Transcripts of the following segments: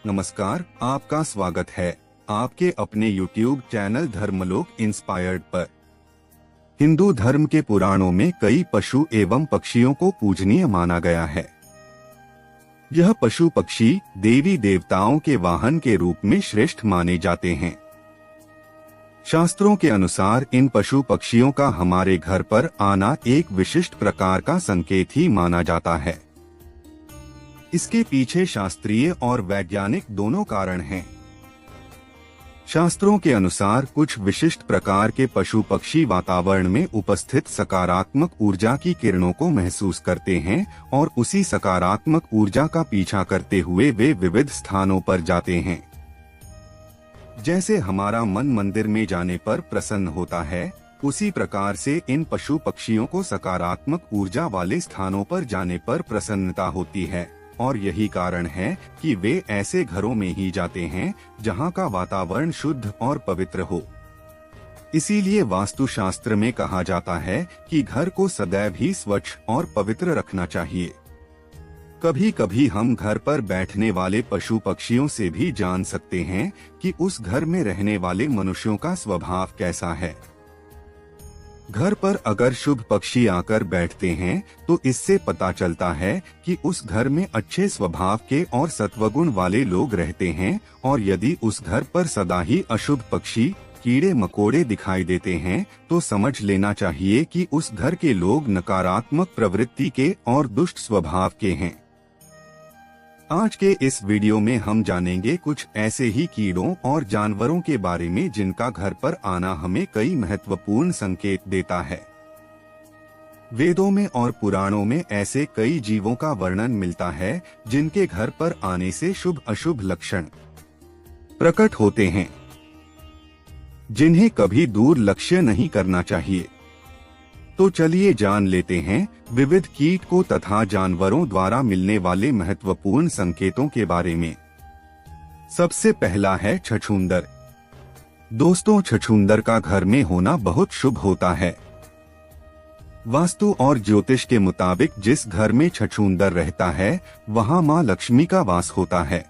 नमस्कार, आपका स्वागत है आपके अपने YouTube चैनल धर्मलोक इंस्पायर्ड पर। हिंदू धर्म के पुराणों में कई पशु एवं पक्षियों को पूजनीय माना गया है। यह पशु पक्षी देवी देवताओं के वाहन के रूप में श्रेष्ठ माने जाते हैं। शास्त्रों के अनुसार इन पशु पक्षियों का हमारे घर पर आना एक विशिष्ट प्रकार का संकेत ही माना जाता है। इसके पीछे शास्त्रीय और वैज्ञानिक दोनों कारण हैं। शास्त्रों के अनुसार कुछ विशिष्ट प्रकार के पशु पक्षी वातावरण में उपस्थित सकारात्मक ऊर्जा की किरणों को महसूस करते हैं और उसी सकारात्मक ऊर्जा का पीछा करते हुए वे विविध स्थानों पर जाते हैं। जैसे हमारा मन मंदिर में जाने पर प्रसन्न होता है, उसी प्रकार से इन पशु पक्षियों को सकारात्मक ऊर्जा वाले स्थानों पर जाने पर प्रसन्नता होती है और यही कारण है कि वे ऐसे घरों में ही जाते हैं जहां का वातावरण शुद्ध और पवित्र हो। इसीलिए वास्तुशास्त्र में कहा जाता है कि घर को सदैव ही स्वच्छ और पवित्र रखना चाहिए। कभी कभी हम घर पर बैठने वाले पशु पक्षियों से भी जान सकते हैं कि उस घर में रहने वाले मनुष्यों का स्वभाव कैसा है। घर पर अगर शुभ पक्षी आकर बैठते हैं तो इससे पता चलता है कि उस घर में अच्छे स्वभाव के और सत्वगुण वाले लोग रहते हैं, और यदि उस घर पर सदा ही अशुभ पक्षी कीड़े मकोड़े दिखाई देते हैं तो समझ लेना चाहिए कि उस घर के लोग नकारात्मक प्रवृत्ति के और दुष्ट स्वभाव के हैं। आज के इस वीडियो में हम जानेंगे कुछ ऐसे ही कीड़ों और जानवरों के बारे में जिनका घर पर आना हमें कई महत्वपूर्ण संकेत देता है। वेदों में और पुराणों में ऐसे कई जीवों का वर्णन मिलता है जिनके घर पर आने से शुभ अशुभ लक्षण प्रकट होते हैं, जिन्हें कभी दूर लक्ष्य नहीं करना चाहिए। तो चलिए जान लेते हैं विविध कीट को तथा जानवरों द्वारा मिलने वाले महत्वपूर्ण संकेतों के बारे में। सबसे पहला है छछूंदर। दोस्तों, छछूंदर का घर में होना बहुत शुभ होता है। वास्तु और ज्योतिष के मुताबिक जिस घर में छछूंदर रहता है वहां मां लक्ष्मी का वास होता है।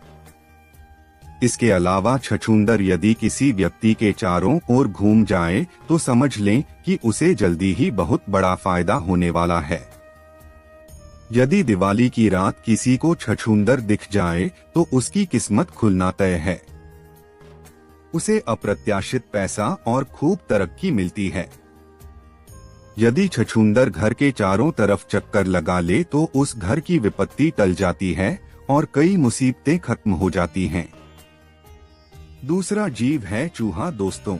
इसके अलावा छछूंदर यदि किसी व्यक्ति के चारों ओर घूम जाए तो समझ लें कि उसे जल्दी ही बहुत बड़ा फायदा होने वाला है। यदि दिवाली की रात किसी को छछूंदर दिख जाए तो उसकी किस्मत खुलना तय है। उसे अप्रत्याशित पैसा और खूब तरक्की मिलती है। यदि छछूंदर घर के चारों तरफ चक्कर लगा ले तो उस घर की विपत्ति टल जाती है और कई मुसीबतें खत्म हो जाती हैं। दूसरा जीव है चूहा। दोस्तों,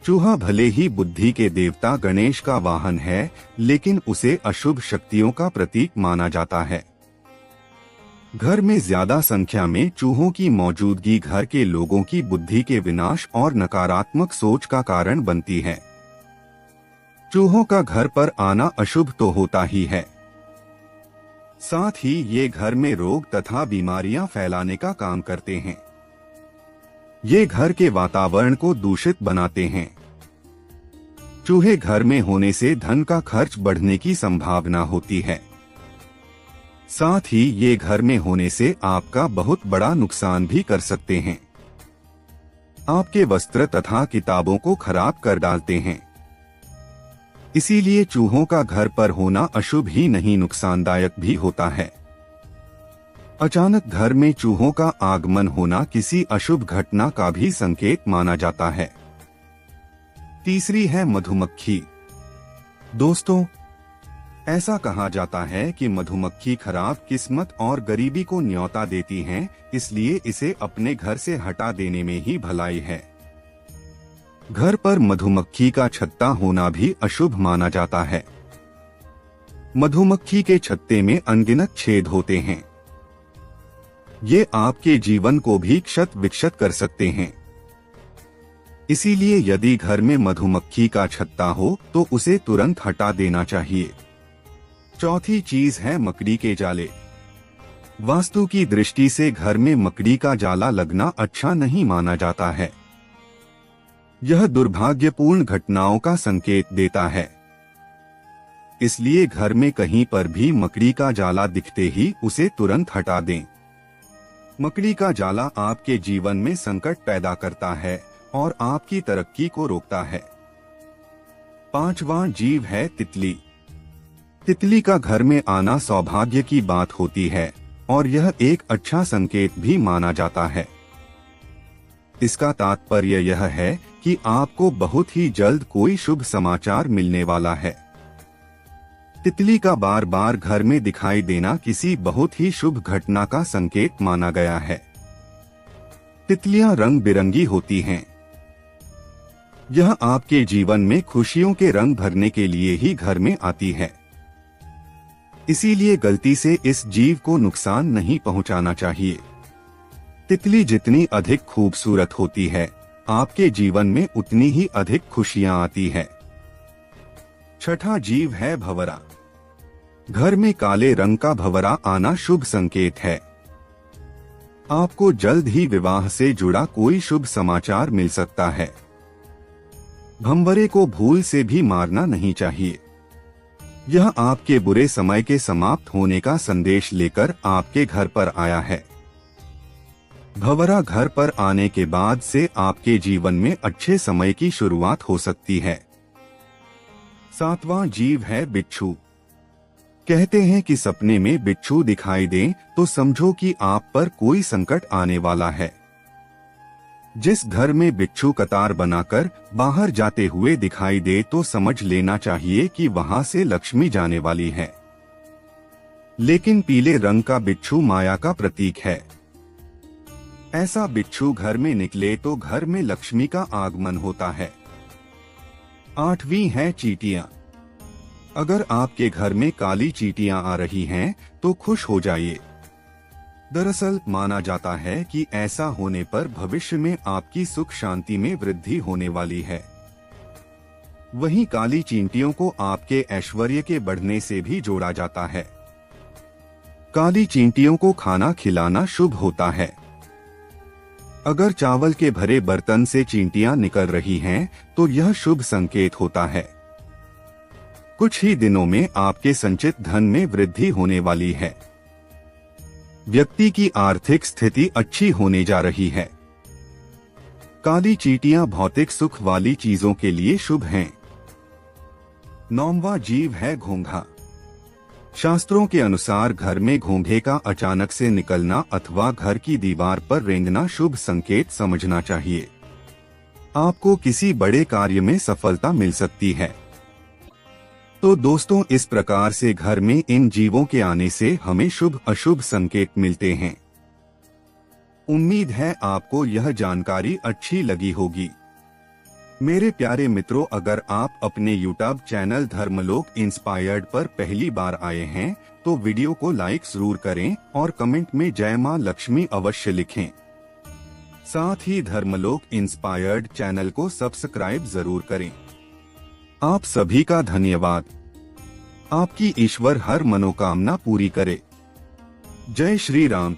चूहा भले ही बुद्धि के देवता गणेश का वाहन है, लेकिन उसे अशुभ शक्तियों का प्रतीक माना जाता है। घर में ज्यादा संख्या में चूहों की मौजूदगी घर के लोगों की बुद्धि के विनाश और नकारात्मक सोच का कारण बनती है। चूहों का घर पर आना अशुभ तो होता ही है, साथ ही ये घर में रोग तथा बीमारियां फैलाने का काम करते हैं। ये घर के वातावरण को दूषित बनाते हैं। चूहे घर में होने से धन का खर्च बढ़ने की संभावना होती है। साथ ही ये घर में होने से आपका बहुत बड़ा नुकसान भी कर सकते हैं। आपके वस्त्र तथा किताबों को खराब कर डालते हैं। इसीलिए चूहों का घर पर होना अशुभ ही नहीं, नुकसानदायक भी होता है। अचानक घर में चूहों का आगमन होना किसी अशुभ घटना का भी संकेत माना जाता है। तीसरी है मधुमक्खी। दोस्तों, ऐसा कहा जाता है कि मधुमक्खी खराब किस्मत और गरीबी को न्योता देती हैं, इसलिए इसे अपने घर से हटा देने में ही भलाई है। घर पर मधुमक्खी का छत्ता होना भी अशुभ माना जाता है। मधुमक्खी के छत्ते में अनगिनत छेद होते हैं। ये आपके जीवन को भी क्षत विक्षत कर सकते हैं। इसीलिए यदि घर में मधुमक्खी का छत्ता हो तो उसे तुरंत हटा देना चाहिए। चौथी चीज है मकड़ी के जाले। वास्तु की दृष्टि से घर में मकड़ी का जाला लगना अच्छा नहीं माना जाता है। यह दुर्भाग्यपूर्ण घटनाओं का संकेत देता है। इसलिए घर में कहीं पर भी मकड़ी का जाला दिखते ही उसे तुरंत हटा दें। मकड़ी का जाला आपके जीवन में संकट पैदा करता है और आपकी तरक्की को रोकता है। 5वां जीव है तितली। तितली का घर में आना सौभाग्य की बात होती है और यह एक अच्छा संकेत भी माना जाता है। इसका तात्पर्य यह है कि आपको बहुत ही जल्द कोई शुभ समाचार मिलने वाला है। तितली का बार बार घर में दिखाई देना किसी बहुत ही शुभ घटना का संकेत माना गया है। तितलियां रंग बिरंगी होती हैं। यह आपके जीवन में खुशियों के रंग भरने के लिए ही घर में आती है। इसीलिए गलती से इस जीव को नुकसान नहीं पहुंचाना चाहिए। तितली जितनी अधिक खूबसूरत होती है, आपके जीवन में उतनी ही अधिक खुशियां आती है। 6वां जीव है भंवरा। घर में काले रंग का भंवरा आना शुभ संकेत है। आपको जल्द ही विवाह से जुड़ा कोई शुभ समाचार मिल सकता है। भंवरे को भूल से भी मारना नहीं चाहिए। यह आपके बुरे समय के समाप्त होने का संदेश लेकर आपके घर पर आया है। भंवरा घर पर आने के बाद से आपके जीवन में अच्छे समय की शुरुआत हो सकती है। 7वां जीव है बिच्छू। कहते हैं कि सपने में बिच्छू दिखाई दे तो समझो कि आप पर कोई संकट आने वाला है। जिस घर में बिच्छू कतार बनाकर बाहर जाते हुए दिखाई दे तो समझ लेना चाहिए कि वहां से लक्ष्मी जाने वाली है। लेकिन पीले रंग का बिच्छू माया का प्रतीक है। ऐसा बिच्छू घर में निकले तो घर में लक्ष्मी का आगमन होता है। 8वीं है चींटियां। अगर आपके घर में काली चींटियां आ रही हैं तो खुश हो जाइए। दरअसल माना जाता है कि ऐसा होने पर भविष्य में आपकी सुख शांति में वृद्धि होने वाली है। वहीं काली चींटियों को आपके ऐश्वर्य के बढ़ने से भी जोड़ा जाता है। काली चींटियों को खाना खिलाना शुभ होता है। अगर चावल के भरे बर्तन से चींटियां निकल रही हैं, तो यह शुभ संकेत होता है। कुछ ही दिनों में आपके संचित धन में वृद्धि होने वाली है। व्यक्ति की आर्थिक स्थिति अच्छी होने जा रही है। काली चींटियां भौतिक सुख वाली चीजों के लिए शुभ हैं। 9वां जीव है घोंघा। शास्त्रों के अनुसार घर में घोंघे का अचानक से निकलना अथवा घर की दीवार पर रेंगना शुभ संकेत समझना चाहिए। आपको किसी बड़े कार्य में सफलता मिल सकती है। तो दोस्तों, इस प्रकार से घर में इन जीवों के आने से हमें शुभ अशुभ संकेत मिलते हैं। उम्मीद है आपको यह जानकारी अच्छी लगी होगी। मेरे प्यारे मित्रों, अगर आप अपने YouTube चैनल धर्मलोक इंस्पायर्ड पर पहली बार आए हैं तो वीडियो को लाइक जरूर करें और कमेंट में जय मां लक्ष्मी अवश्य लिखें। साथ ही धर्मलोक इंस्पायर्ड चैनल को सब्सक्राइब जरूर करें। आप सभी का धन्यवाद। आपकी ईश्वर हर मनोकामना पूरी करे। जय श्री राम।